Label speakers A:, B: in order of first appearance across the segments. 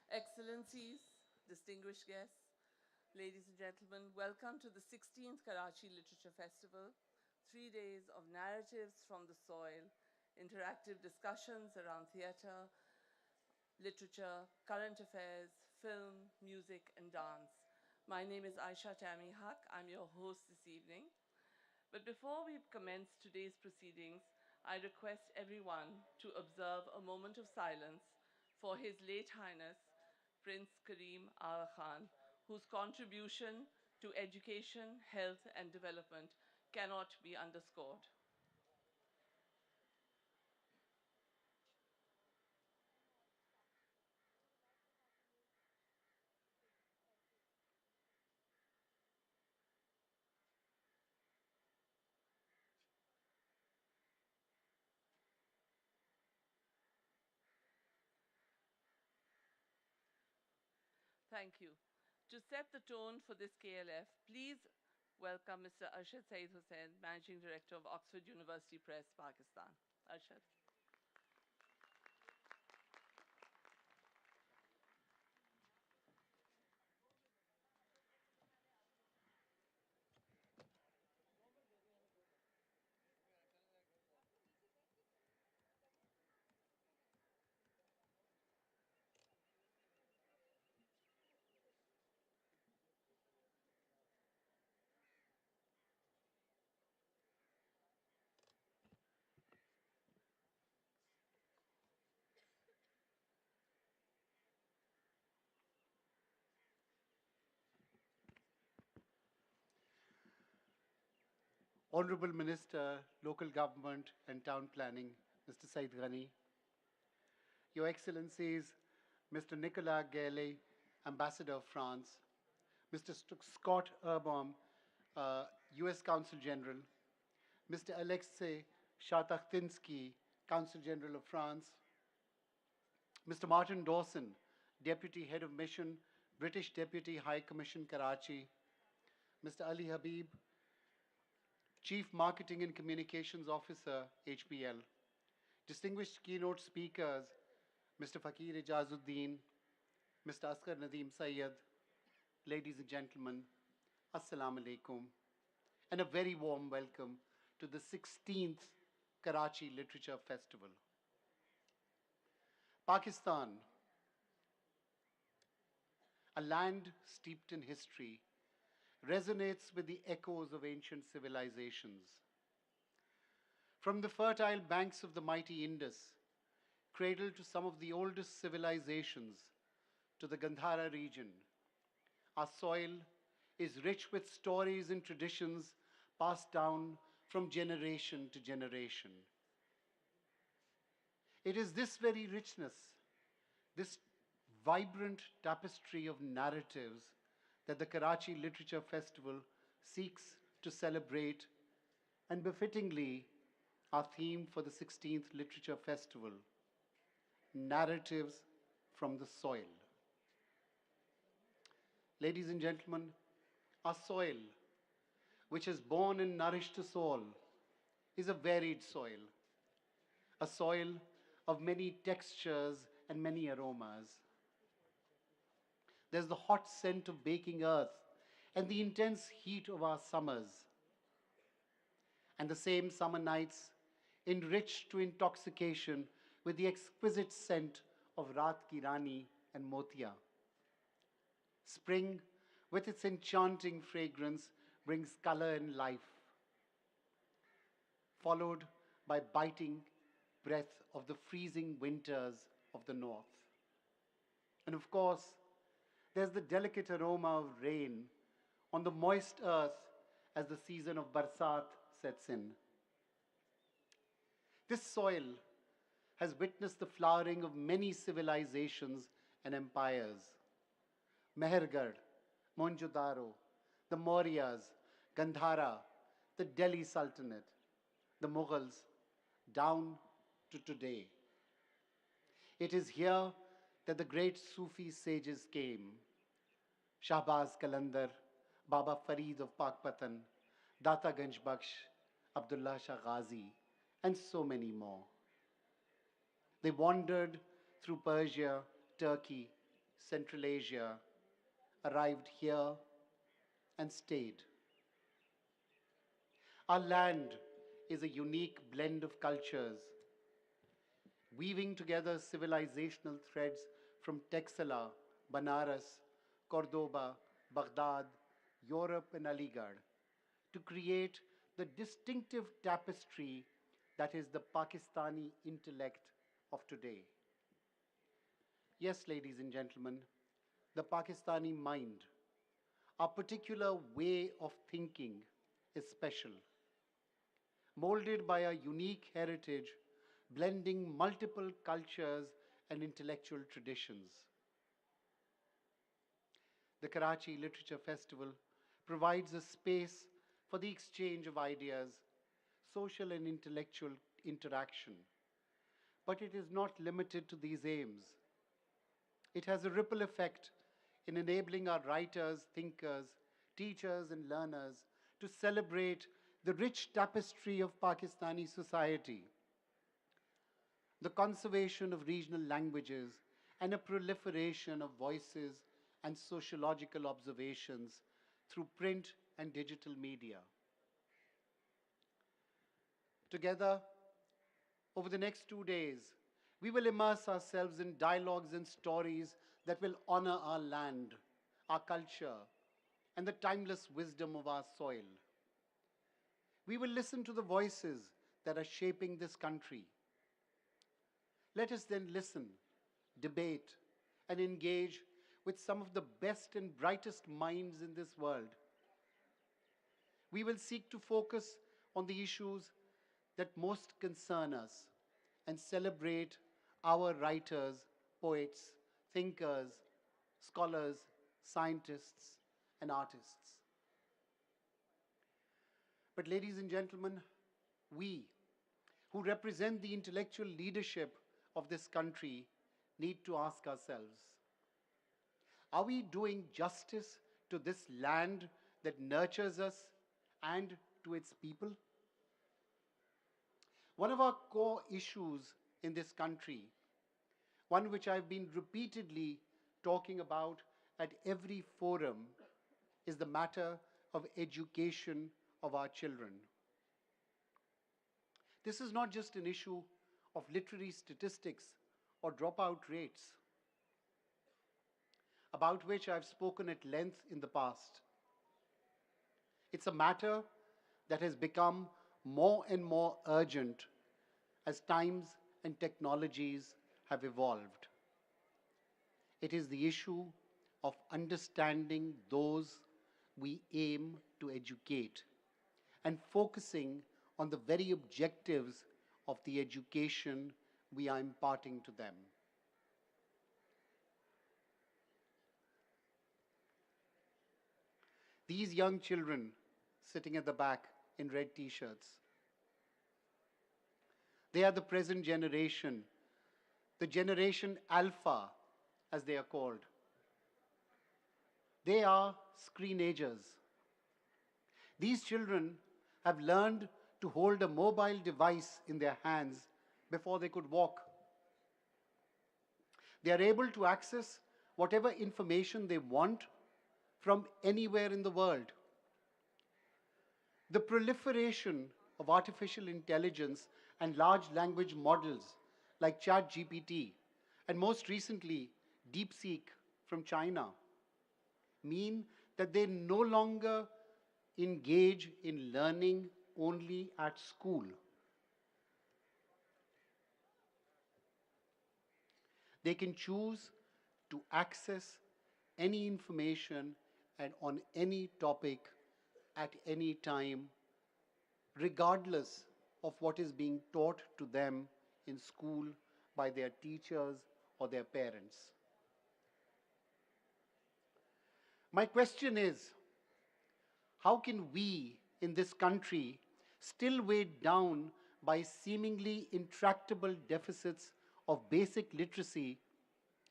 A: Excellencies, distinguished guests, ladies and gentlemen, welcome to the 16th Karachi Literature Festival, 3 days of narratives from the soil, interactive discussions around theatre, literature, current affairs, film, music, and dance. My name is Aisha Tammy Haq. I'm your host this evening. But before we commence today's proceedings, I request everyone to observe a moment of silence for His late Highness, Prince Karim Aga Khan, whose contribution to education, health, and development cannot be underscored. Thank you. To set the tone for this KLF, please welcome Mr. Arshad Saeed Husain, Managing Director of Oxford University Press, Pakistan. Arshad.
B: Honorable Minister, Local Government and Town Planning, Mr. Syed Ghani, Your Excellencies, Mr. Nicolas Galey, Ambassador of France, Mr. Scott Urbom, U.S. Consul General, Mr. Alexei Shatakhtinsky, Consul General of France, Mr. Martin Dawson, Deputy Head of Mission, British Deputy High Commission, Karachi, Mr. Ali Habib, Chief Marketing and Communications Officer, HPL, distinguished keynote speakers, Mr. Fakir Aijazuddin, Mr. Asghar Nadeem Syed, ladies and gentlemen, Assalamu alaikum, and a very warm welcome to the 16th Karachi Literature Festival. Pakistan, a land steeped in history, resonates with the echoes of ancient civilizations. From the fertile banks of the mighty Indus, cradle to some of the oldest civilizations, to the Gandhara region, our soil is rich with stories and traditions passed down from generation to generation. It is this very richness, this vibrant tapestry of narratives that the Karachi Literature Festival seeks to celebrate, and befittingly, our theme for the 16th Literature Festival, Narratives from the Soil. Ladies and gentlemen, our soil, which has born and nourished us all, is a varied soil, a soil of many textures and many aromas. There's the hot scent of baking earth and the intense heat of our summers. And the same summer nights enriched to intoxication with the exquisite scent of Raat Ki Rani and Motia. Spring, with its enchanting fragrance, brings color and life, followed by biting breath of the freezing winters of the north. And of course, there's the delicate aroma of rain on the moist earth as the season of Barsat sets in. This soil has witnessed the flowering of many civilizations and empires. Mehergarh, Mohenjo-daro, the Mauryas, Gandhara, the Delhi Sultanate, the Mughals, down to today. It is here that the great Sufi sages came. Shahbaz Qalandar, Baba Farid of Pakpatan, Data Ganj Baksh, Abdullah Shah Ghazi, and so many more. They wandered through Persia, Turkey, Central Asia, arrived here and stayed. Our land is a unique blend of cultures, weaving together civilizational threads from Texela, Banaras, Cordoba, Baghdad, Europe, and Aligarh to create the distinctive tapestry that is the Pakistani intellect of today. Yes, ladies and gentlemen, the Pakistani mind, our particular way of thinking, is special, molded by a unique heritage, blending multiple cultures and intellectual traditions. The Karachi Literature Festival provides a space for the exchange of ideas, social and intellectual interaction. But it is not limited to these aims. It has a ripple effect in enabling our writers, thinkers, teachers, and learners to celebrate the rich tapestry of Pakistani society, the conservation of regional languages, and a proliferation of voices and sociological observations through print and digital media. Together, over the next 2 days, we will immerse ourselves in dialogues and stories that will honor our land, our culture, and the timeless wisdom of our soil. We will listen to the voices that are shaping this country. Let us then listen, debate, and engage with some of the best and brightest minds in this world. We will seek to focus on the issues that most concern us and celebrate our writers, poets, thinkers, scholars, scientists, and artists. But ladies and gentlemen, we who represent the intellectual leadership of this country need to ask ourselves, are we doing justice to this land that nurtures us and to its people? One of our core issues in this country, one which I've been repeatedly talking about at every forum, is the matter of education of our children. This is not just an issue of literary statistics or dropout rates, about which I've spoken at length in the past. It's a matter that has become more and more urgent as times and technologies have evolved. It is the issue of understanding those we aim to educate and focusing on the very objectives of the education we are imparting to them. These young children sitting at the back in red t-shirts, they are the present generation, the generation Alpha, as they are called. They are screenagers. These children have learned to hold a mobile device in their hands before they could walk. They are able to access whatever information they want from anywhere in the world. The proliferation of artificial intelligence and large language models like ChatGPT and most recently DeepSeek from China mean that they no longer engage in learning only at school. They can choose to access any information and on any topic at any time, regardless of what is being taught to them in school by their teachers or their parents. My question is, how can we in this country, still weighed down by seemingly intractable deficits of basic literacy,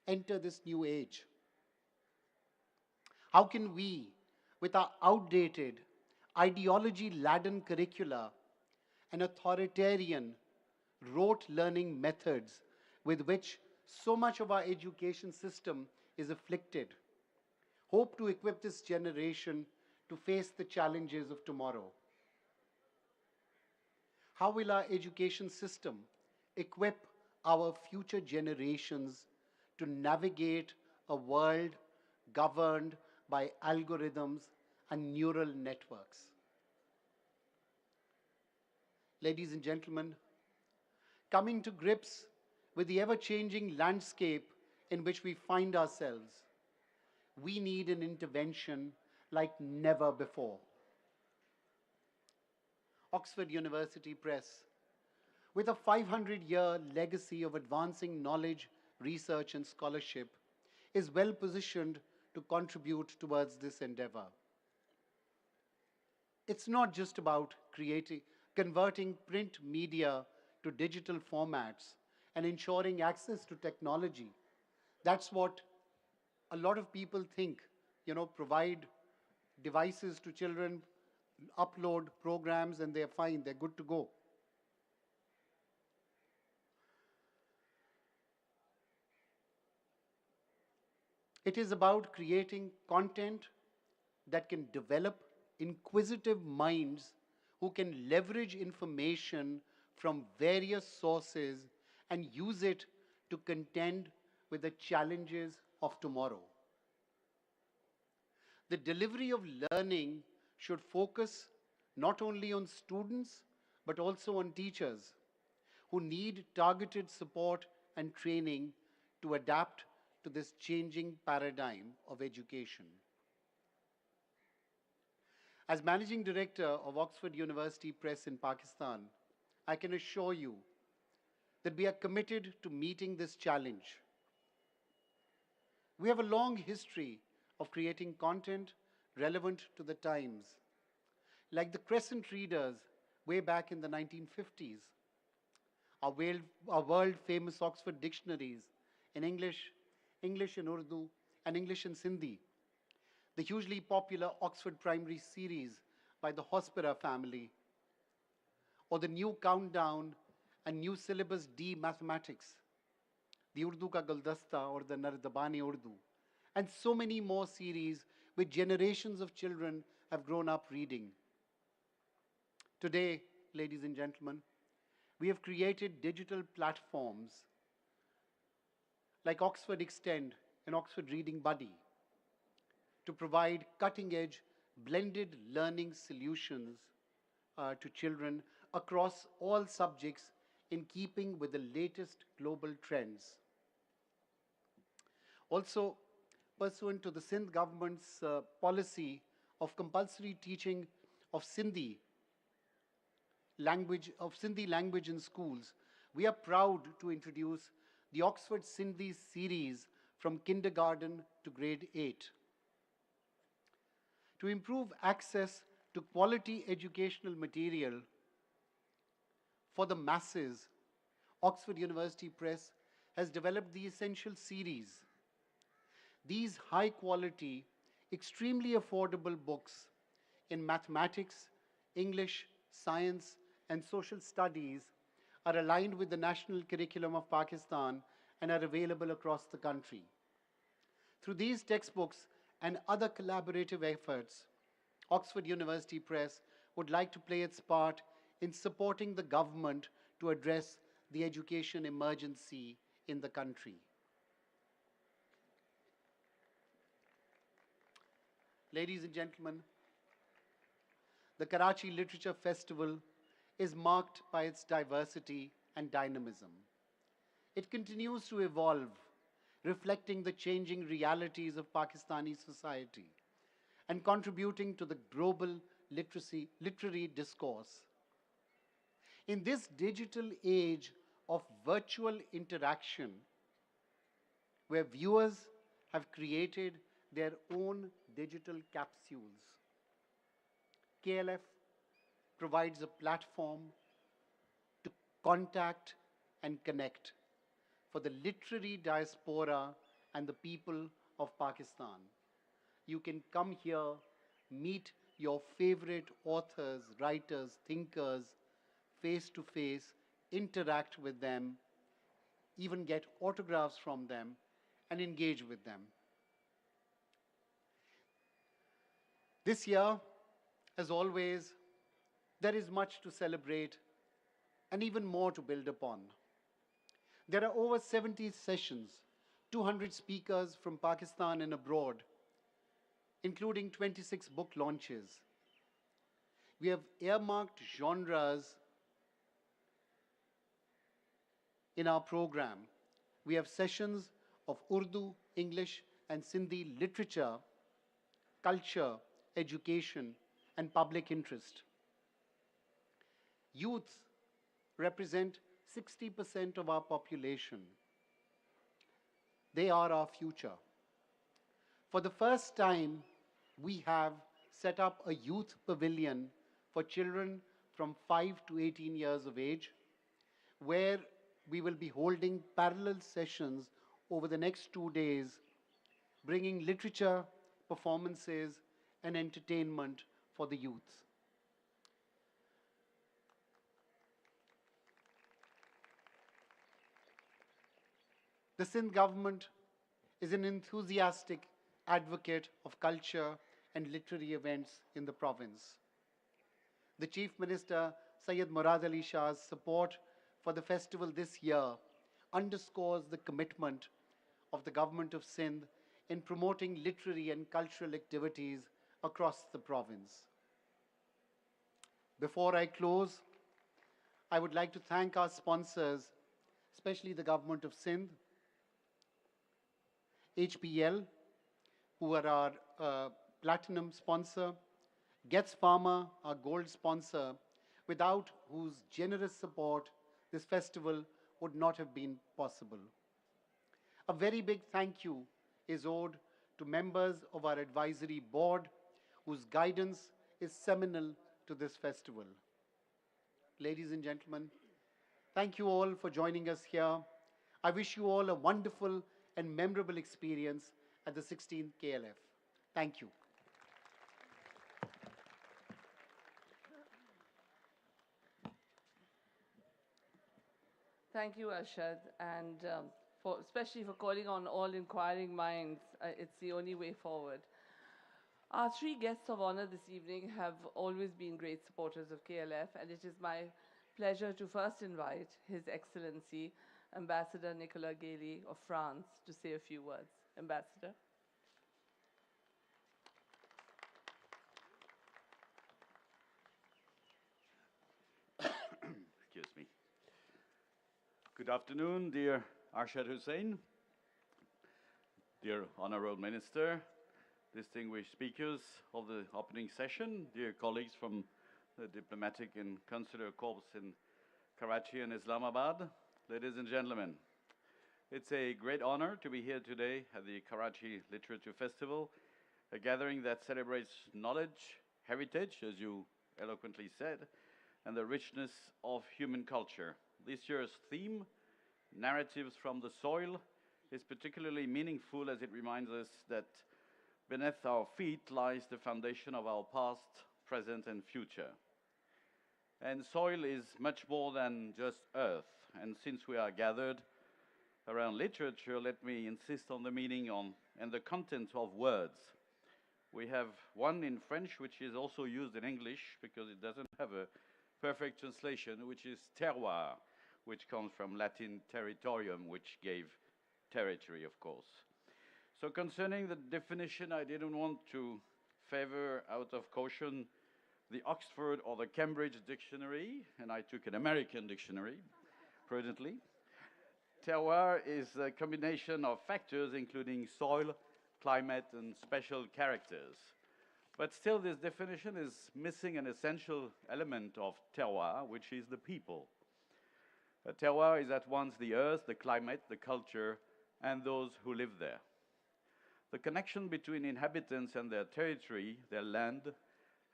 B: enter this new age? How can we, with our outdated, ideology-laden curricula and authoritarian, rote learning methods with which so much of our education system is afflicted, hope to equip this generation to face the challenges of tomorrow. How will our education system equip our future generations to navigate a world governed by algorithms and neural networks? Ladies and gentlemen, coming to grips with the ever-changing landscape in which we find ourselves, we need an intervention like never before. Oxford University Press, with a 500-year legacy of advancing knowledge, research, and scholarship, is well positioned to contribute towards this endeavor. It's not just about converting print media to digital formats and ensuring access to technology. That's what a lot of people think, provide devices to children, upload programs, and they're fine, they're good to go. It is about creating content that can develop inquisitive minds who can leverage information from various sources and use it to contend with the challenges of tomorrow. The delivery of learning should focus not only on students, but also on teachers who need targeted support and training to adapt to this changing paradigm of education. As Managing Director of Oxford University Press in Pakistan, I can assure you that we are committed to meeting this challenge. We have a long history of creating content relevant to the times, like the Crescent Readers way back in the 1950s, our world-famous Oxford dictionaries in English in Urdu, and English in Sindhi, the hugely popular Oxford Primary series by the Hospira family, or the new Countdown and new syllabus D mathematics, the Urdu Ka Guldasta or the Nardabani Urdu, and so many more series which generations of children have grown up reading. Today, ladies and gentlemen, we have created digital platforms like Oxford Extend and Oxford Reading Buddy to provide cutting-edge blended learning solutions to children across all subjects in keeping with the latest global trends. Also, pursuant to the Sindh government's policy of compulsory teaching of Sindhi language in schools, we are proud to introduce the Oxford Sindhi series from kindergarten to grade 8. To improve access to quality educational material for the masses, Oxford University Press has developed the Essential series. These high-quality, extremely affordable books in mathematics, English, science, and social studies are aligned with the national curriculum of Pakistan and are available across the country. Through these textbooks and other collaborative efforts, Oxford University Press would like to play its part in supporting the government to address the education emergency in the country. Ladies and gentlemen, the Karachi Literature Festival is marked by its diversity and dynamism. It continues to evolve, reflecting the changing realities of Pakistani society and contributing to the global literary discourse. In this digital age of virtual interaction, where viewers have created their own digital capsules, KLF provides a platform to contact and connect for the literary diaspora and the people of Pakistan. You can come here, meet your favorite authors, writers, thinkers, face to face, interact with them, even get autographs from them, and engage with them. This year, as always, there is much to celebrate and even more to build upon. There are over 70 sessions, 200 speakers from Pakistan and abroad, including 26 book launches. We have earmarked genres in our program. We have sessions of Urdu, English, and Sindhi literature, culture, education, and public interest. Youth represent 60% of our population. They are our future. For the first time, we have set up a youth pavilion for children from 5 to 18 years of age, where we will be holding parallel sessions over the next 2 days, bringing literature, performances, and entertainment for the youth. The Sindh government is an enthusiastic advocate of culture and literary events in the province. The Chief Minister, Syed Murad Ali Shah's support for the festival this year underscores the commitment of the government of Sindh in promoting literary and cultural activities across the province. Before I close, I would like to thank our sponsors, especially the government of Sindh, HPL, who are our platinum sponsor, Getz Pharma, our gold sponsor, without whose generous support this festival would not have been possible. A very big thank you is owed to members of our advisory board, whose guidance is seminal to this festival. Ladies and gentlemen, thank you all for joining us here. I wish you all a wonderful and memorable experience at the 16th KLF. Thank you.
A: Thank you, Arshad, and especially for calling on all inquiring minds. It's the only way forward. Our three guests of honor this evening have always been great supporters of KLF, and it is my pleasure to first invite His Excellency, Ambassador Nicolas Galey of France, to say a few words. Ambassador.
C: Excuse me. Good afternoon, dear Arshad Hussain, dear Honorable Minister, distinguished speakers of the opening session, dear colleagues from the Diplomatic and Consular Corps in Karachi and Islamabad, ladies and gentlemen. It's a great honor to be here today at the Karachi Literature Festival, a gathering that celebrates knowledge, heritage, as you eloquently said, and the richness of human culture. This year's theme, Narratives from the Soil, is particularly meaningful as it reminds us that beneath our feet lies the foundation of our past, present, and future. And soil is much more than just earth. And since we are gathered around literature, let me insist on the meaning and the content of words. We have one in French, which is also used in English because it doesn't have a perfect translation, which is terroir, which comes from Latin territorium, which gave territory, of course. So concerning the definition, I didn't want to favor, out of caution, the Oxford or the Cambridge dictionary, and I took an American dictionary, prudently. Terroir is a combination of factors including soil, climate, and special characters. But still, this definition is missing an essential element of terroir, which is the people. A terroir is at once the earth, the climate, the culture, and those who live there. The connection between inhabitants and their territory, their land,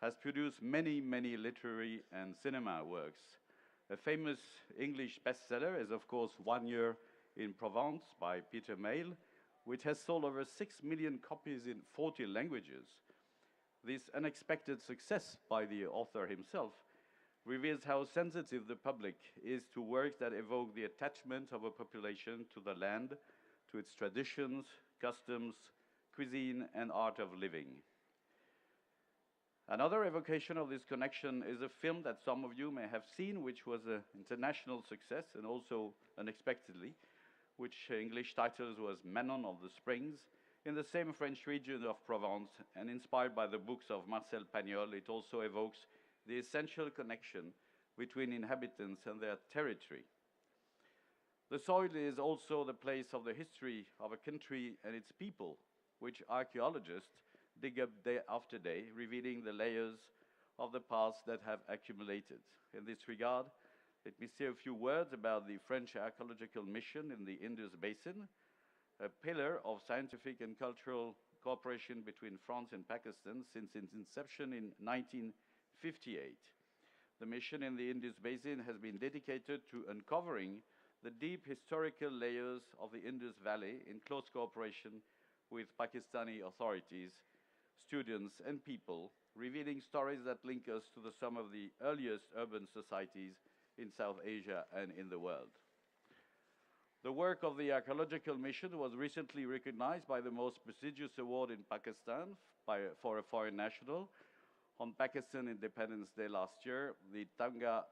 C: has produced many, many literary and cinema works. A famous English bestseller is, of course, 1 Year in Provence by Peter Mayle, which has sold over 6 million copies in 40 languages. This unexpected success by the author himself reveals how sensitive the public is to works that evoke the attachment of a population to the land, to its traditions, customs, cuisine, and art of living. Another evocation of this connection is a film that some of you may have seen, which was an international success and also unexpectedly, which English title was Manon of the Springs, in the same French region of Provence, and inspired by the books of Marcel Pagnol. It also evokes the essential connection between inhabitants and their territory. The soil is also the place of the history of a country and its people, which archaeologists dig up day after day, revealing the layers of the past that have accumulated. In this regard, let me say a few words about the French archaeological mission in the Indus Basin, a pillar of scientific and cultural cooperation between France and Pakistan since its inception in 1958. The mission in the Indus Basin has been dedicated to uncovering the deep historical layers of the Indus Valley in close cooperation with Pakistani authorities, students, and people, revealing stories that link us to some of the earliest urban societies in South Asia and in the world. The work of the archaeological mission was recently recognized by the most prestigious award in Pakistan for a foreign national. On Pakistan Independence Day last year, the Tanga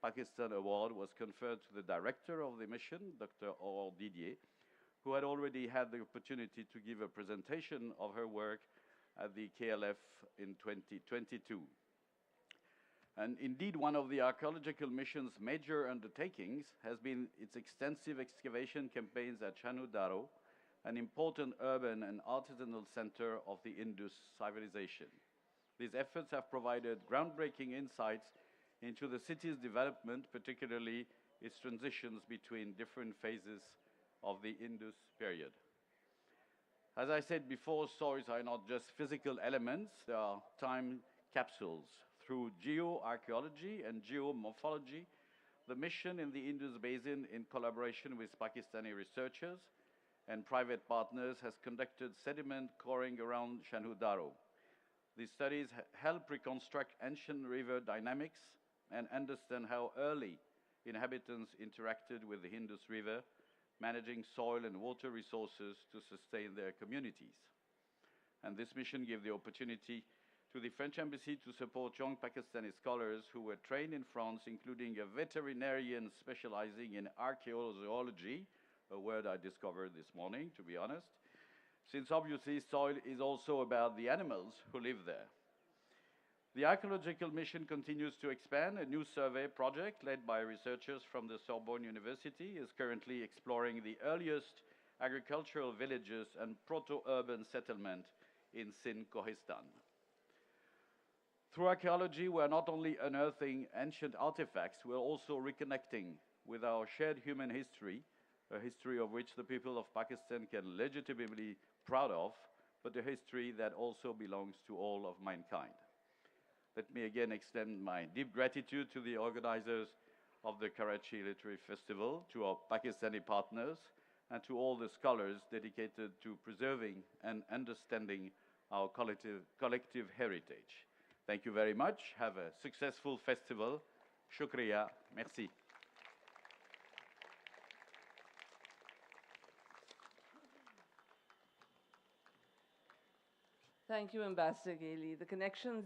C: Pakistan Award was conferred to the director of the mission, Dr. Aurore Didier, who had already had the opportunity to give a presentation of her work at the KLF in 2022. And indeed, one of the archaeological mission's major undertakings has been its extensive excavation campaigns at Chanudaro, an important urban and artisanal center of the Indus civilization. These efforts have provided groundbreaking insights into the city's development, particularly its transitions between different phases of the Indus period. As I said before, soils are not just physical elements, they are time capsules. Through geoarchaeology and geomorphology, the mission in the Indus Basin, in collaboration with Pakistani researchers and private partners, has conducted sediment coring around Chanudaro. These studies help reconstruct ancient river dynamics and understand how early inhabitants interacted with the Indus River, managing soil and water resources to sustain their communities. And this mission gave the opportunity to the French Embassy to support young Pakistani scholars who were trained in France, including a veterinarian specializing in archaeozoology, a word I discovered this morning, to be honest, since obviously soil is also about the animals who live there. The archaeological mission continues to expand. A new survey project led by researchers from the Sorbonne University is currently exploring the earliest agricultural villages and proto-urban settlement in Sindh-Kohistan. Through archaeology, we're not only unearthing ancient artifacts, we're also reconnecting with our shared human history, a history of which the people of Pakistan can legitimately be proud of, but a history that also belongs to all of mankind. Let me again extend my deep gratitude to the organizers of the Karachi Literary Festival, to our Pakistani partners, and to all the scholars dedicated to preserving and understanding our collective heritage. Thank you very much. Have a successful festival. Shukriya. Merci.
A: Thank you, Ambassador Galey. The connections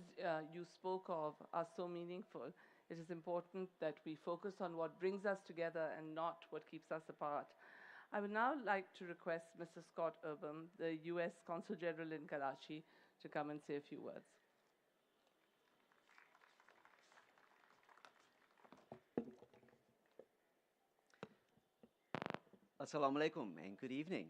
A: you spoke of are so meaningful. It is important that we focus on what brings us together and not what keeps us apart. I would now like to request Mr. Scott Urbom, the U.S. Consul General in Karachi, to come and say a few words.
D: Assalamu alaikum and good evening.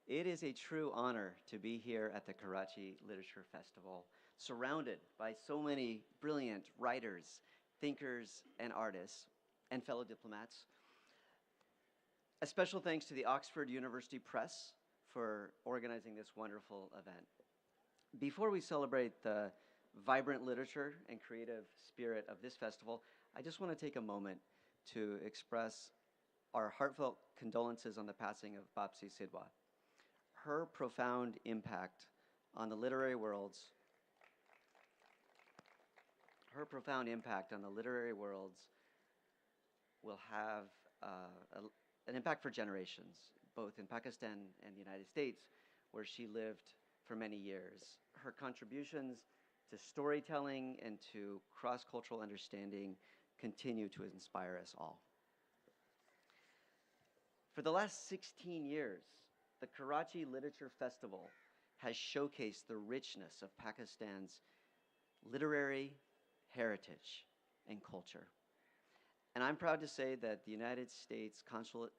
D: It is a true honor to be here at the Karachi Literature Festival, surrounded by so many brilliant writers, thinkers, and artists, and fellow diplomats. A special thanks to the Oxford University Press for organizing this wonderful event. Before we celebrate the vibrant literature and creative spirit of this festival, I just want to take a moment to express our heartfelt condolences on the passing of Bapsi Sidhwa. Her profound impact on the literary worlds, her profound impact on the literary worlds will have an impact for generations, both in Pakistan and the United States, where she lived for many years. Her contributions to storytelling and to cross-cultural understanding continue to inspire us all. For the last 16 years, the Karachi Literature Festival has showcased the richness of Pakistan's literary heritage and culture. And I'm proud to say that the United States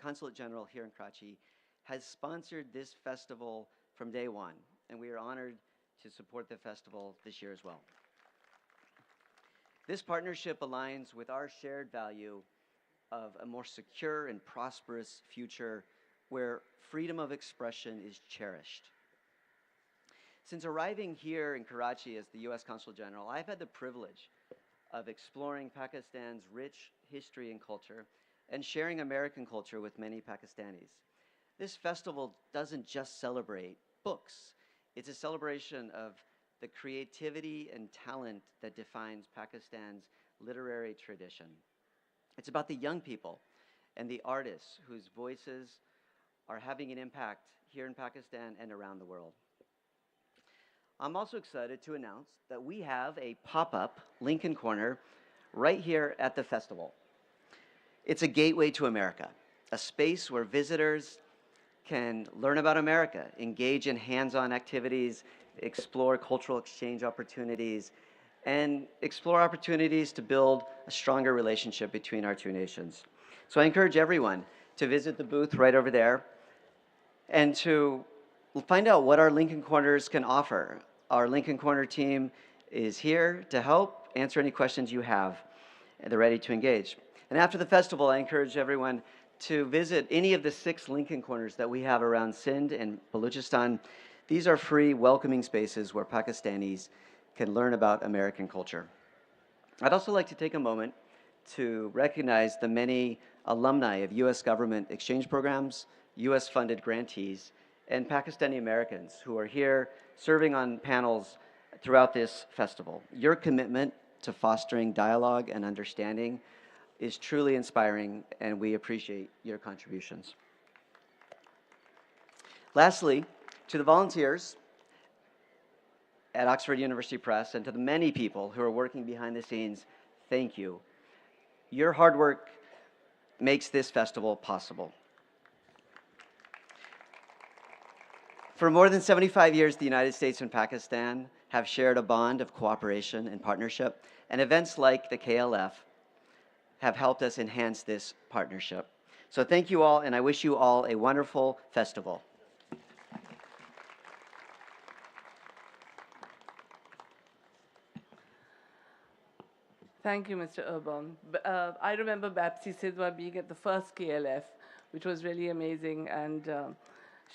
D: Consulate General here in Karachi has sponsored this festival from day one, and we are honored to support the festival this year as well. This partnership aligns with our shared value of a more secure and prosperous future where freedom of expression is cherished. Since arriving here in Karachi as the U.S. Consul General, I've had the privilege of exploring Pakistan's rich history and culture and sharing American culture with many Pakistanis. This festival doesn't just celebrate books. It's a celebration of the creativity and talent that defines Pakistan's literary tradition. It's about the young people and the artists whose voices are having an impact here in Pakistan and around the world. I'm also excited to announce that we have a pop-up Lincoln Corner right here at the festival. It's a gateway to America, a space where visitors can learn about America, engage in hands-on activities, explore cultural exchange opportunities, and explore opportunities to build a stronger relationship between our two nations. So I encourage everyone to visit the booth right over there and to find out what our Lincoln Corners can offer. Our Lincoln Corner team is here to help answer any questions you have, and they're ready to engage. And after the festival, I encourage everyone to visit any of the 6 Lincoln Corners that we have around Sindh and Balochistan. These are free, welcoming spaces where Pakistanis can learn about American culture. I'd also like to take a moment to recognize the many alumni of U.S. government exchange programs, U.S.-funded grantees, and Pakistani Americans who are here serving on panels throughout this festival. Your commitment to fostering dialogue and understanding is truly inspiring, and we appreciate your contributions. Lastly, to the volunteers at Oxford University Press and to the many people who are working behind the scenes, thank you. Your hard work makes this festival possible. For more than 75 years, the United States and Pakistan have shared a bond of cooperation and partnership, and events like the KLF have helped us enhance this partnership. So thank you all, and I wish you all a wonderful festival.
A: Thank you, Mr. Urbom. I remember Bapsi Sidhwa being at the first KLF, which was really amazing, and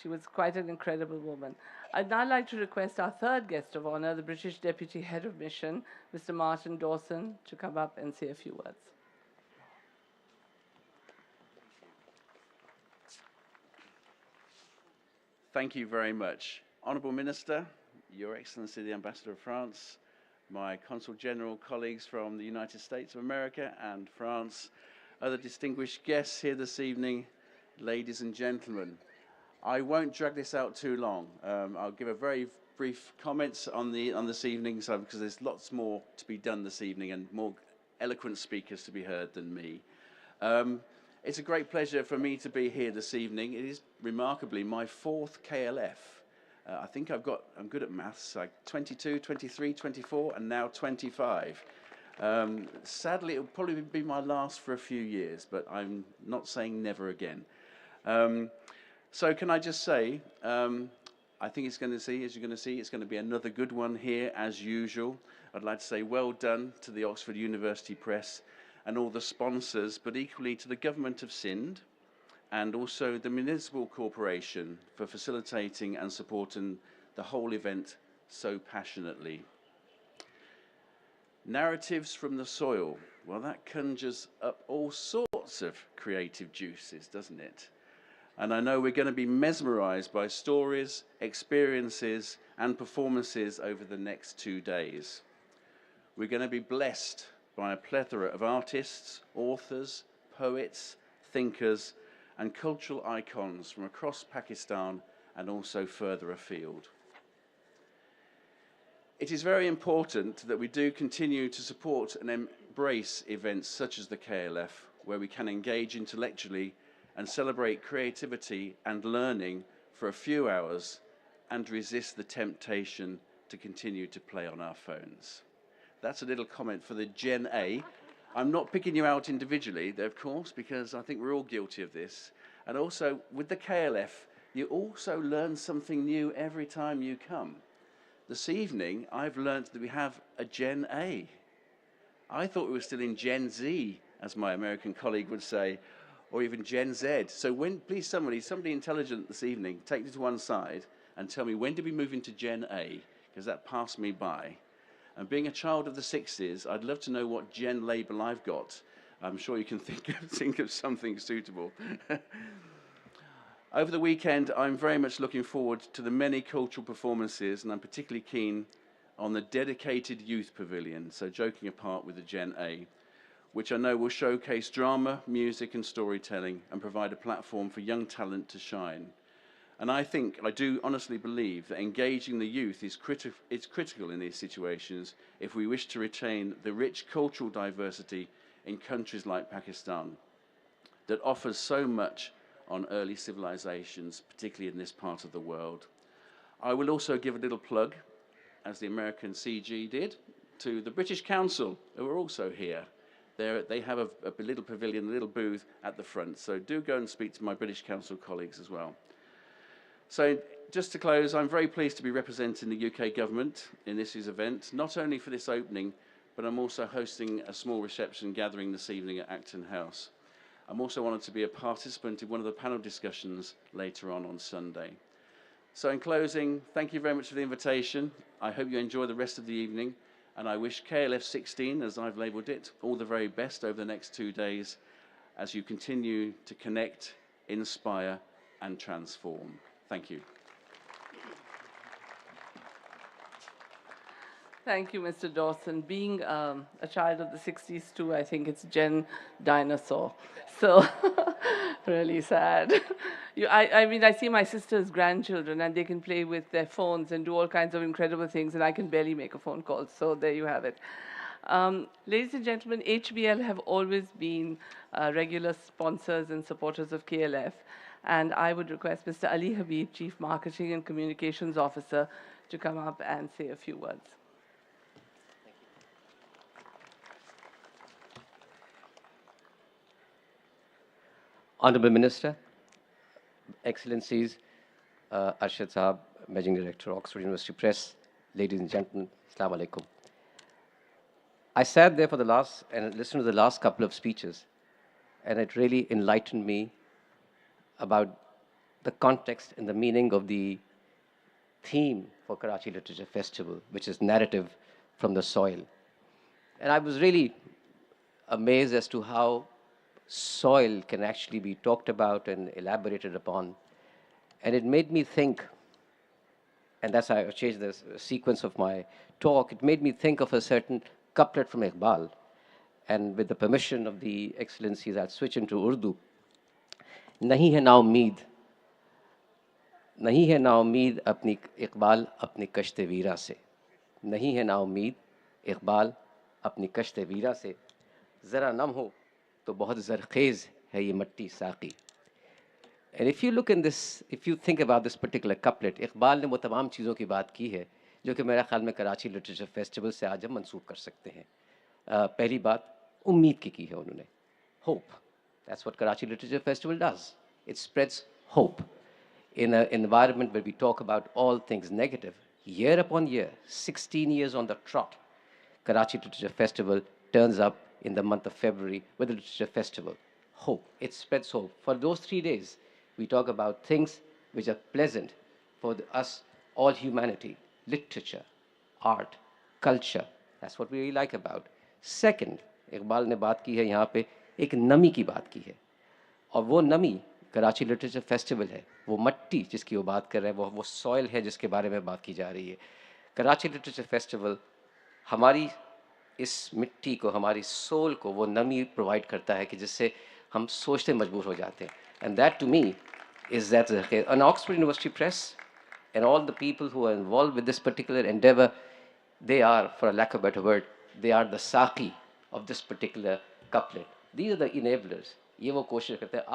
A: she was quite an incredible woman. I'd now like to request our third guest of honor, the British Deputy Head of Mission, Mr. Martin Dawson, to come up and say a few words.
C: Thank you very much. Honourable Minister, Your Excellency the Ambassador of France, my Consul General colleagues from the United States of America and France, other distinguished guests here this evening, ladies and gentlemen. I won't drag this out too long. I'll give a very brief comments on this evening because there's lots more to be done this evening and more eloquent speakers to be heard than me. It's a great pleasure for me to be here this evening. It is remarkably my 4th KLF. I think I'm good at maths, like 22, 23, 24, and now 25. Sadly, it'll probably be my last for a few years, but I'm not saying never again. So can I just say, I think it's going to see, as you're going to see, it's going to be another good one here as usual. I'd like to say well done to the Oxford University Press and all the sponsors, but equally to the government of Sindh and also the Municipal Corporation for facilitating and supporting the whole event so passionately. Narratives from the soil. Well, that conjures up all sorts of creative juices, doesn't it? And I know we're going to be mesmerized by stories, experiences, and performances over the next 2 days. we're going to be blessed by a plethora of artists, authors, poets, thinkers, and cultural icons from across Pakistan and also further afield. It is very important that we do continue to support and embrace events such as the KLF, where we can engage intellectually and celebrate creativity and learning for a few hours and resist the temptation to continue to play on our phones. That's a little comment for the Gen A. I'm not picking you out individually, of course, because I think we're all guilty of this. And also, with the KLF, you also learn something new every time you come. This evening, I've learned that we have a Gen A. I thought we were still in Gen Z, as my American colleague would say, or even Gen Z. So please somebody intelligent this evening, take me to one side and tell me, when did we move into Gen A? Because that passed me by. And being a child of the 60s, I'd love to know what Gen label I've got. I'm sure you can think of something suitable. Over the weekend, I'm very much looking forward to the many cultural performances, and I'm particularly keen on the dedicated youth pavilion, so joking apart with the Gen A, which I know will showcase drama, music and storytelling and provide a platform for young talent to shine. And I do honestly believe that engaging the youth is critical in these situations if we wish to retain the rich cultural diversity in countries like Pakistan that offers so much on early civilizations, particularly in this part of the world. I will also give a little plug, as the American CG did, to the British Council, who are also here. They have a little pavilion, a little booth at the front, so do go and speak to my British Council colleagues as well. So just to close, I'm very pleased to be representing the UK government in this year's event, not only for this opening, but I'm also hosting a small reception gathering this evening at Acton House. I'm also honoured to be a participant in one of the panel discussions later on Sunday. So in closing, thank you very much for the invitation. I hope you enjoy the rest of the evening, and I wish KLF-16, as I've labelled it, all the very best over the next 2 days as you continue to connect, inspire and transform. Thank you.
A: Thank you, Mr. Dawson. Being a child of the 60s too, I think it's Gen Dinosaur. So really sad. I mean, I see my sister's grandchildren and they can play with their phones and do all kinds of incredible things, and I can barely make a phone call. So there you have it. Ladies and gentlemen, HBL have always been regular sponsors and supporters of KLF. And I would request Mr. Ali Habib, Chief Marketing and Communications Officer, to come up and say a few words.
E: Honorable Minister, Excellencies, Arshad Saab, Managing Director, Oxford University Press, ladies and gentlemen, Assalamu alaikum. I sat there and listened to the last couple of speeches, and it really enlightened me about the context and the meaning of the theme for Karachi Literature Festival, which is narrative from the soil. And I was really amazed as to how soil can actually be talked about and elaborated upon. And it made me think, and that's how I changed the sequence of my talk, it made me think of a certain couplet from Iqbal. And with the permission of the Excellencies, I'll switch into Urdu. नहीं है ना उम्मीद अपनी इकबाल अपनी कश्ते वीरा से, नहीं है ना उम्मीद इकबाल अपनी कश्ते वीरा से, ज़रा नम हो तो बहुत ज़रख़ेज़ है ये मट्टी Saqi. And if you look in this, if you think about this particular couplet, Iqbal ने वो तमाम चीज़ों की बात की है जो कि मेरे ख़्याल में कराची लिटरेचर फेस्टिवल से आज हम मंसूब कर सकते हैं. पहली बात उम्मीद की है उन्होंने, hope. That's what Karachi Literature Festival does. It spreads hope. In an environment where we talk about all things negative, year upon year, 16 years on the trot, Karachi Literature Festival turns up in the month of February with the Literature Festival. Hope. It spreads hope. For those 3 days, we talk about things which are pleasant for us, all humanity, literature, art, culture. That's what we really like about. Second, Iqbal ने बात की है यहाँ पे एक नमी की बात की है, और वो नमी कराची लिटरेचर फेस्टिवल है, वो मट्टी जिसकी वो बात कर रहे हैं, वो सॉइल है जिसके बारे में बात की जा रही है. कराची लिटरेचर फेस्टिवल हमारी इस मिट्टी को, हमारी सोल को वो नमी प्रोवाइड करता है कि जिससे हम सोचते मजबूर हो जाते हैं. And that to me is that an Oxford University Press and all the people who are involved with this particular endeavor, they are, for a lack of a better word, they are the saki of this particular couplet. These are the enablers. ये वो कोशिश करते हैं,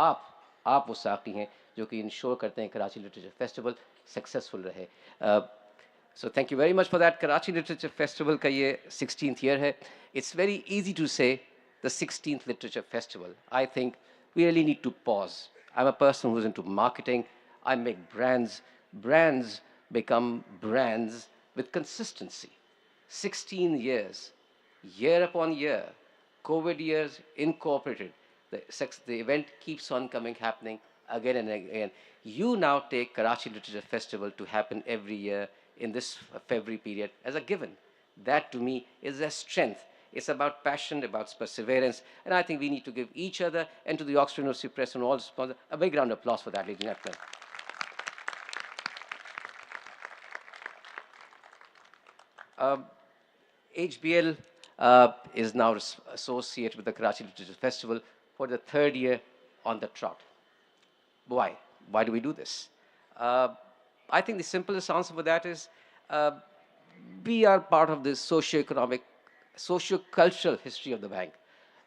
E: आप वो साकी हैं जो कि इंश्योर करते हैं कराची लिटरेचर फेस्टिवल सक्सेसफुल रहे. So thank you very much for that. Karachi Literature Festival का ये 16th year है. It's very easy to say the 16th Literature Festival. I think we really need to pause. I'm a person who's into marketing. I make brands. Brands become brands with consistency. 16 years, year upon year, COVID years incorporated. The event keeps on happening again and again. You now take Karachi Literature Festival to happen every year in this February period as a given. That to me is a strength. It's about passion, about perseverance, and I think we need to give each other and to the Oxford University Press and all sponsors a big round of applause for that, ladies and gentlemen. HBL is now associated with the Karachi Literature Festival for the 3rd year on the trot. Why? Why do we do this? I think the simplest answer for that is we are part of the socio-economic, socio-cultural history of the bank.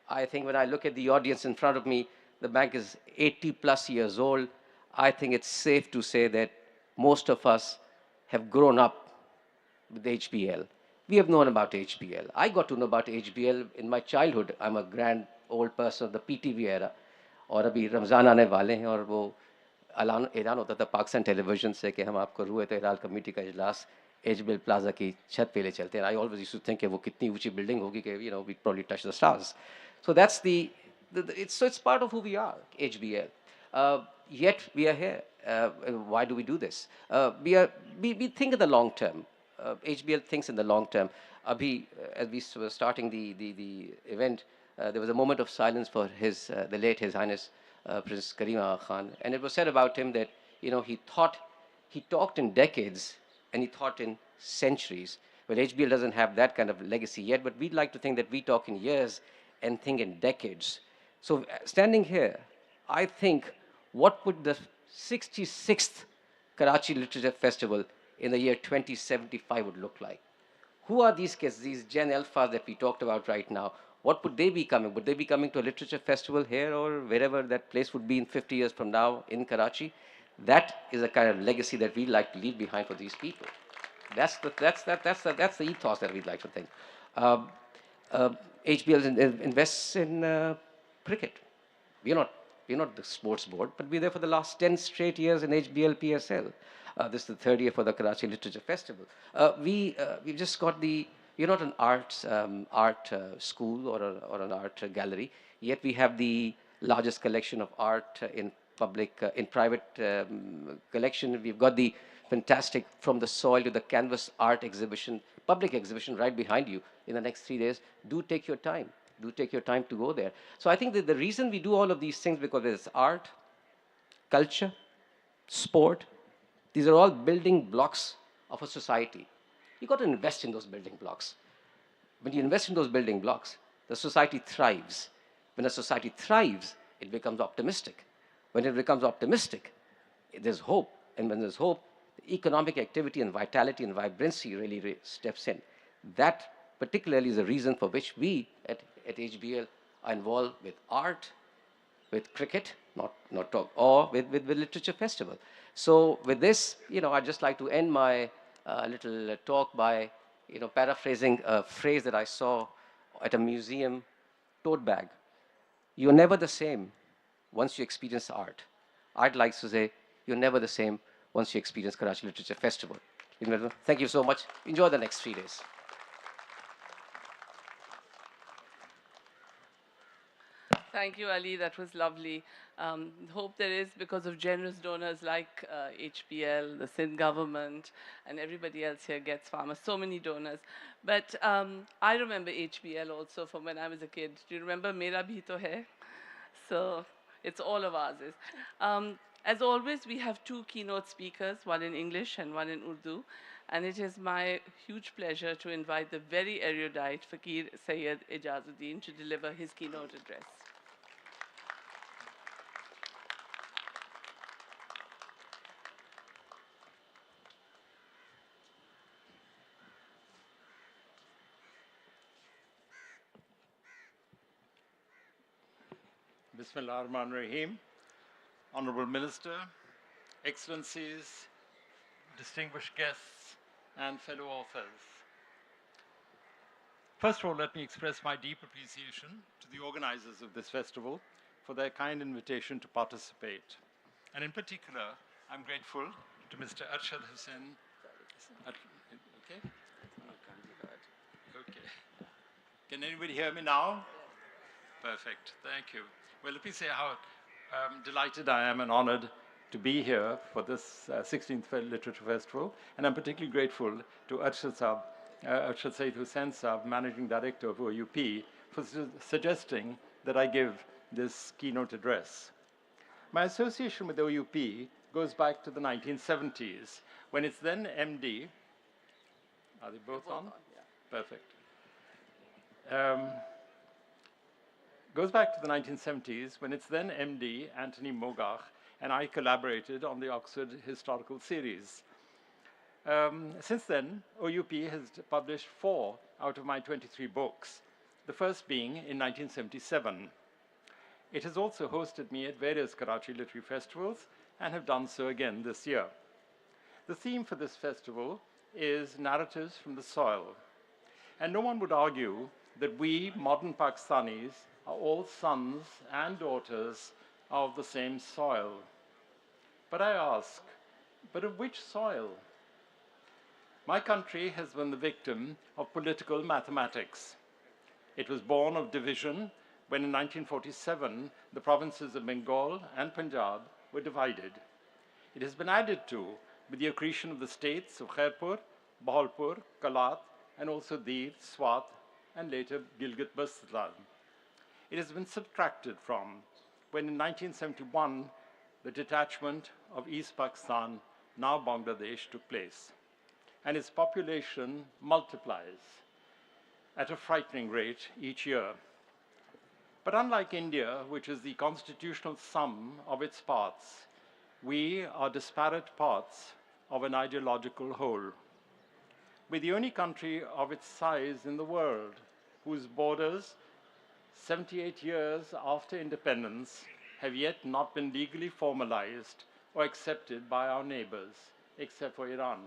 E: I think when I look at the audience in front of me, the bank is 80 plus years old. I think it's safe to say that most of us have grown up with HBL. We have known about HBL. I got to know about HBL in my childhood. I'm a grand old person of the PTV era. और अभी रमज़ान आने वाले हैं और वो ऐलान होता था पाकिस्तान टेलीविजन से कि हम आपको रूए तहलाल कमेटी का इजलास HBL प्लाजा की छत पे ले चलते हैं. I always used to think कि वो कितनी ऊंची बिल्डिंग होगी कि we'd probably touch the stars. So that's it's part of who we are, HBL. Yet we are here. Why do we do this? We think in the long term. HBL thinks in the long term. Abhi, as we were starting the event, there was a moment of silence for the late His Highness Prince Karim Agha Khan, and it was said about him that he talked in decades and he thought in centuries. Well, HBL doesn't have that kind of legacy yet, but we'd like to think that we talk in years and think in decades. So standing here, I think what would the 66th Karachi Literature Festival in the year 2075 would look like? Who are these kids, these Gen Alphas that we talked about right now? What would they be coming? Would they be coming to a literature festival here or wherever that place would be in 50 years from now in Karachi? That is a kind of legacy that we'd like to leave behind for these people. That's the ethos that we'd like to think. HBL invests in cricket. We're not the sports board, but we're there for the last 10 straight years in HBL PSL. This is the 3rd year for the Karachi Literature Festival. We've just got we're not an art school or an art gallery, yet we have the largest collection of art in private collection. We've got the fantastic From the Soil to the Canvas art exhibition, public exhibition right behind you in the next 3 days. Do take your time. Do take your time to go there. So I think that the reason we do all of these things because it's art, culture, sport. These are all building blocks of a society. You've got to invest in those building blocks. When you invest in those building blocks, the society thrives. When a society thrives, it becomes optimistic. When it becomes optimistic, there's hope. And when there's hope, the economic activity and vitality and vibrancy really steps in. That particularly is the reason for which we at HBL are involved with art, with cricket, not talk, or with literature festival. So with this, I'd just like to end my little talk by, paraphrasing a phrase that I saw at a museum tote bag. You're never the same once you experience art. I'd like to say, you're never the same once you experience Karachi Literature Festival. Thank you so much. Enjoy the next 3 days.
A: Thank you, Ali. That was lovely. Hope there is, because of generous donors like HBL, the Sindh government, and everybody else here gets Pharma, so many donors. But I remember HBL also from when I was a kid. Do you remember Mera Bhi To Hai? So it's all of ours. As always, we have two keynote speakers, one in English and one in Urdu, and it is my huge pleasure to invite the very erudite Fakir Syed Aijazuddin to deliver his keynote address.
F: Bismillah ar-Rahman ar-Rahim. Honorable Minister, Excellencies, distinguished guests, and fellow authors. First of all, let me express my deep appreciation to the organizers of this festival for their kind invitation to participate. And in particular, I'm grateful to Mr. Arshad Husain. Okay? Okay. Can anybody hear me now? Perfect. Thank you. Well, let me say how delighted I am and honored to be here for this 16th Literature Festival. And I'm particularly grateful to Arshad Saeed Husain Saab, Managing Director of OUP, for suggesting that I give this keynote address. My association with OUP goes back to the 1970s, when its then MD, are they both on? Yeah. Perfect. Goes back to the 1970s, when its then MD, Anthony Mogach, and I collaborated on the Oxford Historical Series. Since then, OUP has published 4 out of my 23 books, the first being in 1977. It has also hosted me at various Karachi literary festivals and have done so again this year. The theme for this festival is Narratives from the Soil. And no one would argue that we, modern Pakistanis, are all sons and daughters of the same soil. But I ask, but of which soil? My country has been the victim of political mathematics. It was born of division when in 1947 the provinces of Bengal and Punjab were divided. It has been added to with the accretion of the states of Khairpur, Bahawalpur, Kalat, and also Dir, Swat, and later Gilgit-Baltistan. It has been subtracted from when in 1971 the detachment of East Pakistan, now Bangladesh, took place. And its population multiplies at a frightening rate each year. But unlike India, which is the constitutional sum of its parts, we are disparate parts of an ideological whole. We're the only country of its size in the world whose borders 78 years after independence have yet not been legally formalized or accepted by our neighbors, except for Iran.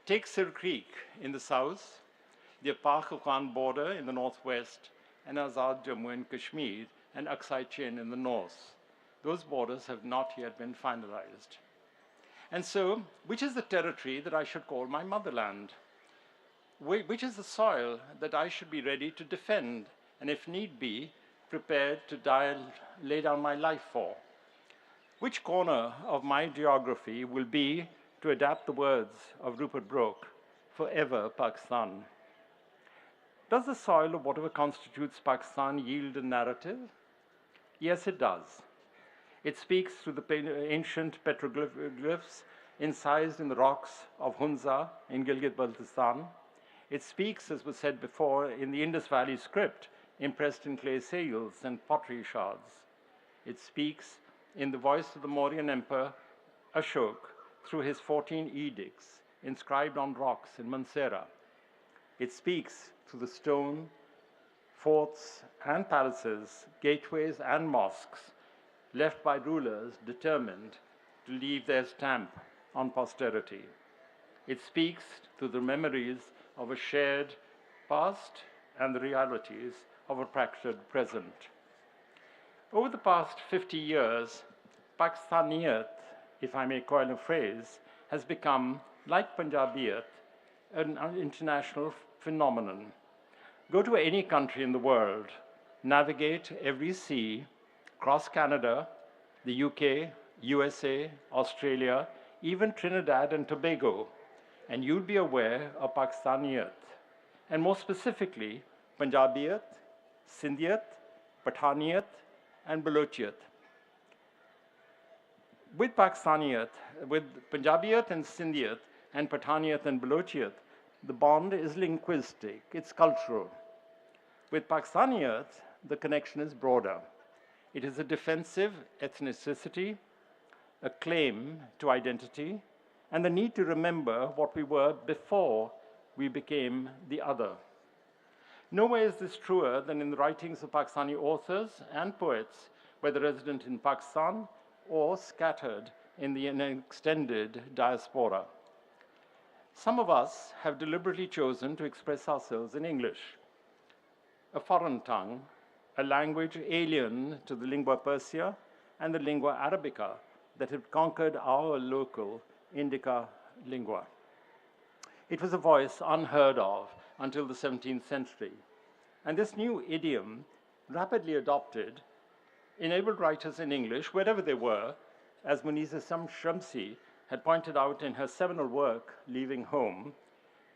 F: Take Sir Creek in the south, the Pak-Afghan border in the northwest, and Azad Jammu and Kashmir and Aksai Chin in the north. Those borders have not yet been finalized. And so, which is the territory that I should call my motherland? Which is the soil that I should be ready to defend and, if need be, prepared to lay down my life for? Which corner of my geography will be, to adapt the words of Rupert Brooke, forever Pakistan? Does the soil of whatever constitutes Pakistan yield a narrative? Yes, it does. It speaks through the ancient petroglyphs incised in the rocks of Hunza in Gilgit-Baltistan. It speaks, as was said before, in the Indus Valley script, impressed in clay seals and pottery shards. It speaks in the voice of the Mauryan Emperor Ashok through his 14 edicts inscribed on rocks in Mansehra. It speaks through the stone, forts and palaces, gateways and mosques left by rulers determined to leave their stamp on posterity. It speaks to the memories of a shared past and the realities of a fractured present. Over the past 50 years, Pakistaniyat, if I may coin a phrase, has become, like Punjabiyat, an international phenomenon. Go to any country in the world, navigate every sea, cross Canada, the UK, USA, Australia, even Trinidad and Tobago, and you'll be aware of Pakistaniyat, and more specifically, Punjabiyat, Sindhiyat, Pathaniyat, and Balochiyat. With Pakistaniyat, with Punjabiyat and Sindhiyat, and Pathaniyat and Balochiyat, the bond is linguistic, it's cultural. With Pakistaniyat, the connection is broader. It is a defensive ethnicity, a claim to identity, and the need to remember what we were before we became the other. Nowhere is this truer than in the writings of Pakistani authors and poets, whether resident in Pakistan or scattered in the extended diaspora. Some of us have deliberately chosen to express ourselves in English, a foreign tongue, a language alien to the lingua persia and the lingua arabica that had conquered our local Indica lingua. It was a voice unheard of until the 17th century. And this new idiom, rapidly adopted, enabled writers in English, wherever they were, as Munisa Shamsi had pointed out in her seminal work, Leaving Home,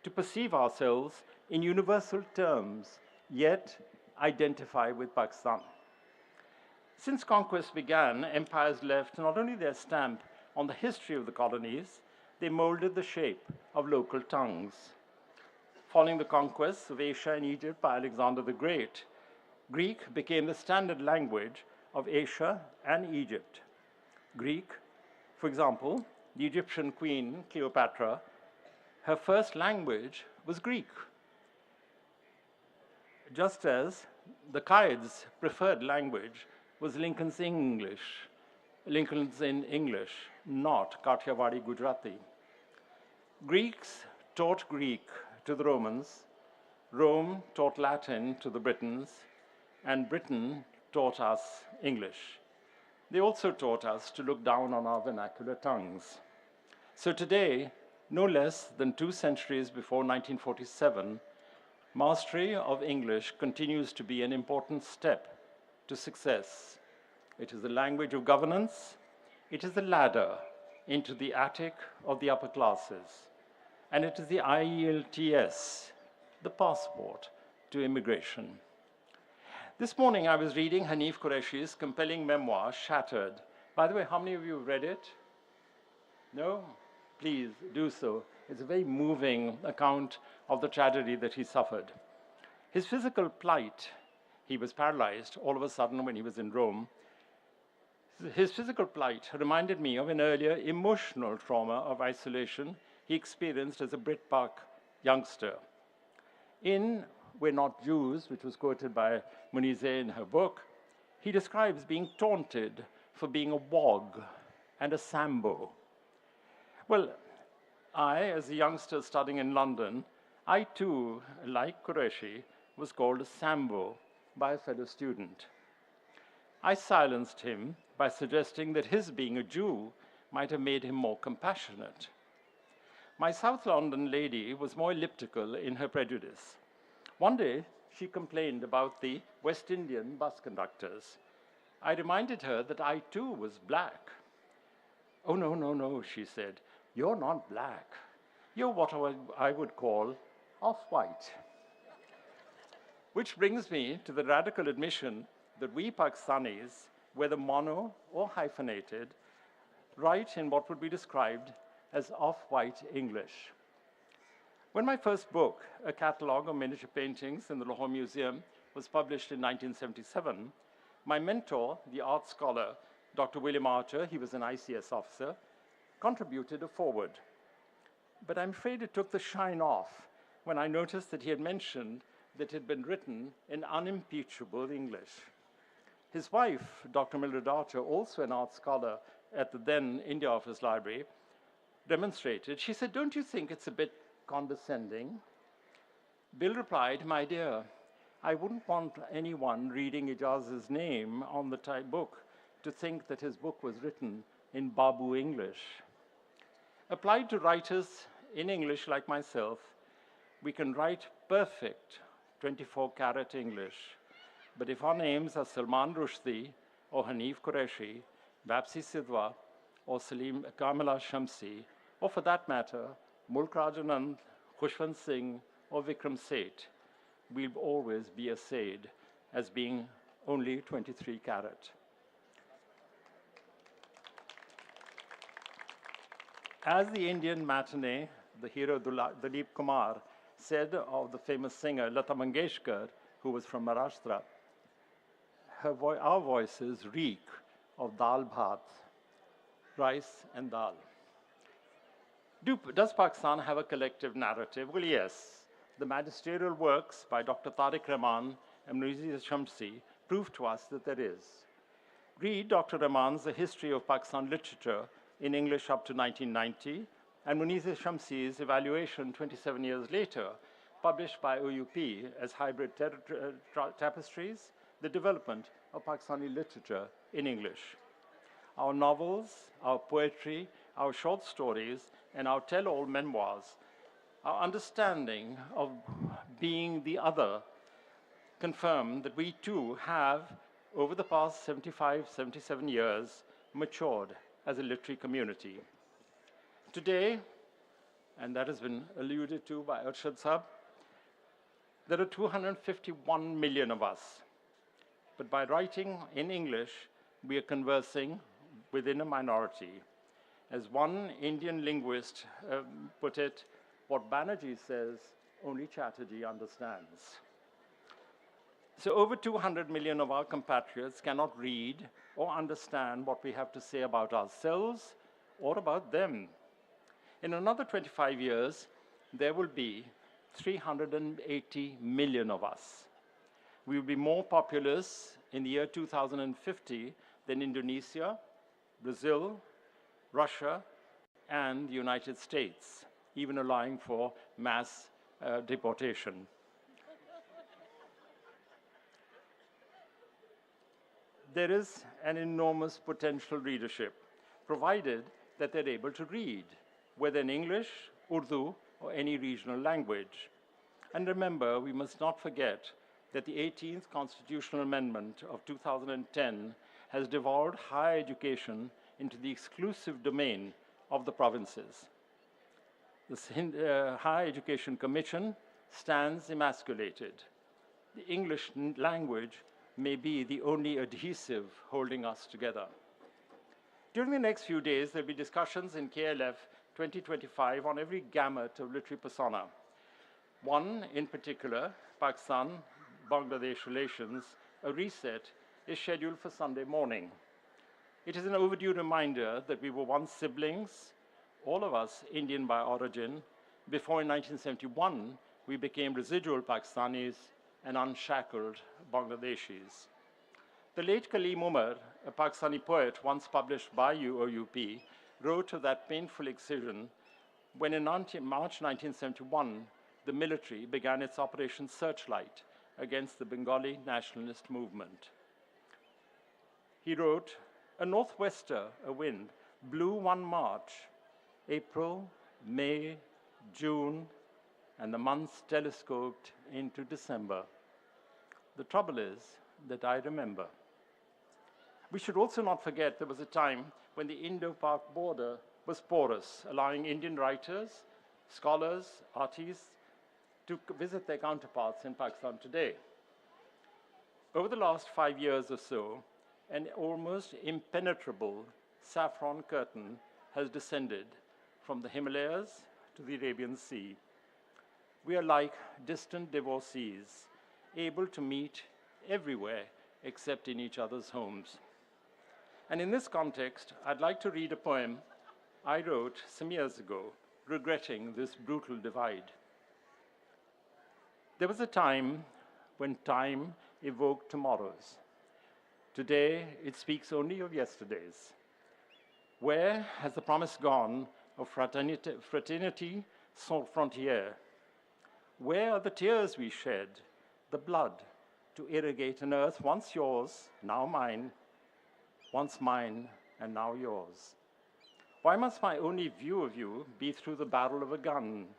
F: to perceive ourselves in universal terms, yet identify with Pakistan. Since conquest began, empires left not only their stamp on the history of the colonies, they molded the shape of local tongues. Following the conquests of Asia and Egypt by Alexander the Great, Greek became the standard language of Asia and Egypt. Greek, for example, the Egyptian queen Cleopatra, her first language was Greek. Just as the Qaid's preferred language was Lincoln's English, not Kathiawadi Gujarati. Greeks taught Greek to the Romans, Rome taught Latin to the Britons, and Britain taught us English. They also taught us to look down on our vernacular tongues. So today, no less than 2 centuries before 1947, mastery of English continues to be an important step to success. It is the language of governance. It is the ladder into the attic of the upper classes. And it is the IELTS, the passport to immigration. This morning I was reading Hanif Qureshi's compelling memoir, Shattered. By the way, how many of you have read it? No? Please do so. It's a very moving account of the tragedy that he suffered. His physical plight, he was paralyzed all of a sudden when he was in Rome. His physical plight reminded me of an earlier emotional trauma of isolation he experienced as a Brit-Pak youngster. In We're Not Jews, which was quoted by Munize in her book, he describes being taunted for being a wog and a sambo. Well, I, as a youngster studying in London, I too, like Qureshi, was called a sambo by a fellow student. I silenced him by suggesting that his being a Jew might have made him more compassionate. My South London lady was more elliptical in her prejudice. One day, she complained about the West Indian bus conductors. I reminded her that I too was black. Oh, no, no, no, she said. You're not black. You're what I would call off-white. Which brings me to the radical admission that we Pakistanis, whether mono or hyphenated, write in what would be described as off-white English. When my first book, a catalogue of miniature paintings in the Lahore Museum, was published in 1977, my mentor, the art scholar, Dr. William Archer, he was an ICS officer, contributed a foreword. But I'm afraid it took the shine off when I noticed that he had mentioned that it had been written in unimpeachable English. His wife, Dr. Mildred Archer, also an art scholar at the then India Office Library, demonstrated. She said, don't you think it's a bit condescending? Bill replied, my dear, I wouldn't want anyone reading Ijaz's name on the book to think that his book was written in Babu English. Applied to writers in English like myself, we can write perfect 24-carat English. But if our names are Salman Rushdie or Hanif Qureshi, Bapsi Sidhwa or Salim Kamala Shamsi, or for that matter, Mulk Rajanand, Khushwant Singh, or Vikram Seth, we'll always be assayed as being only 23 carat. As the Indian matinee, the hero Dilip Kumar, said of the famous singer Lata Mangeshkar, who was from Maharashtra, our voices reek of dal bhat, rice and dal. Does Pakistan have a collective narrative? Well, yes. The magisterial works by Dr. Tariq Rahman and Muniz Shamsi prove to us that there is. Read Dr. Rahman's The History of Pakistan Literature in English up to 1990, and Muniz Shamsi's evaluation 27 years later, published by OUP as Hybrid Tapestries, the development of Pakistani literature in English. Our novels, our poetry, our short stories, and our tell-all memoirs, our understanding of being the other, confirm that we too have, over the past 75, 77 years, matured as a literary community. Today, and that has been alluded to by Arshad Saab, there are 251 million of us. But by writing in English, we are conversing within a minority. As one Indian linguist put it, what Banerjee says, only Chatterjee understands. So over 200 million of our compatriots cannot read or understand what we have to say about ourselves or about them. In another 25 years, there will be 380 million of us. We will be more populous in the year 2050 than Indonesia, Brazil, Russia, and the United States, even allowing for mass deportation. There is an enormous potential readership, provided that they're able to read, whether in English, Urdu, or any regional language. And remember, we must not forget that the 18th Constitutional Amendment of 2010 has devolved higher education into the exclusive domain of the provinces. The Higher Education Commission stands emasculated. The English language may be the only adhesive holding us together. During the next few days, there'll be discussions in KLF 2025 on every gamut of literary persona. One in particular, Pakistan-Bangladesh relations, a reset, is scheduled for Sunday morning. It is an overdue reminder that we were once siblings, all of us Indian by origin, before in 1971 we became residual Pakistanis and unshackled Bangladeshis. The late Kaleem Umar, a Pakistani poet once published by OUP, wrote of that painful excision when in March 1971, the military began its Operation Searchlight against the Bengali nationalist movement. He wrote, "A northwester, a wind, blew one March, April, May, June, and the months telescoped into December. The trouble is that I remember." We should also not forget there was a time when the Indo-Pak border was porous, allowing Indian writers, scholars, artists to visit their counterparts in Pakistan today. Over the last 5 years or so, an almost impenetrable saffron curtain has descended from the Himalayas to the Arabian Sea. We are like distant divorcees, able to meet everywhere except in each other's homes. And in this context, I'd like to read a poem I wrote some years ago, regretting this brutal divide. There was a time when time evoked tomorrows. Today, it speaks only of yesterdays. Where has the promise gone of fraternity sans frontières? Where are the tears we shed, the blood, to irrigate an earth once yours, now mine, once mine, and now yours? Why must my only view of you be through the barrel of a gun?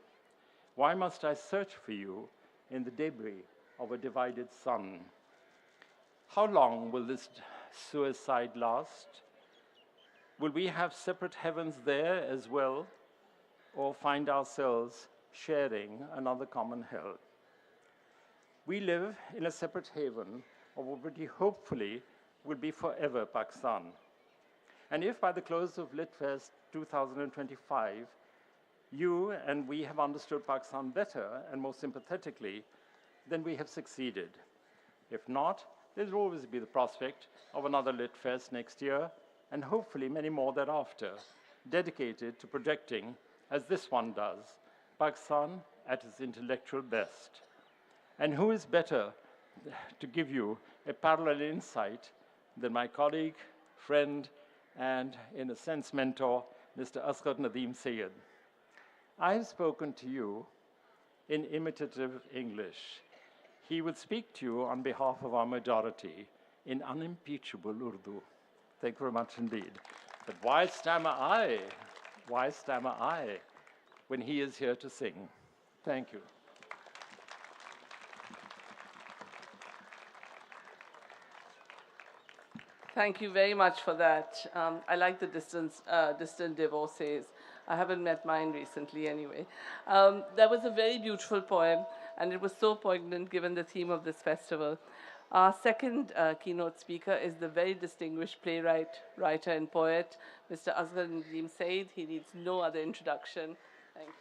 F: Why must I search for you in the debris of a divided sun? How long will this suicide last? Will we have separate heavens there as well, or find ourselves sharing another common hell? We live in a separate haven of what we hopefully will be forever Pakistan. And if by the close of LitFest 2025, you and we have understood Pakistan better and more sympathetically, then we have succeeded. If not, there'll always be the prospect of another LitFest next year, and hopefully many more thereafter, dedicated to projecting, as this one does, Pakistan at its intellectual best. And who is better to give you a parallel insight than my colleague, friend, and in a sense mentor, Mr. Asghar Nadeem Syed. I have spoken to you in imitative English. He would speak to you on behalf of our majority in unimpeachable Urdu. Thank you very much indeed. But why stammer I? Why stammer I when he is here to sing? Thank you.
A: Thank you very much for that. I like the distant divorcees. I haven't met mine recently anyway. That was a very beautiful poem, and it was so poignant given the theme of this festival. Our second keynote speaker is the very distinguished playwright, writer, and poet, Mr. Asghar Nadeem Syed. He needs no other introduction. Thank you.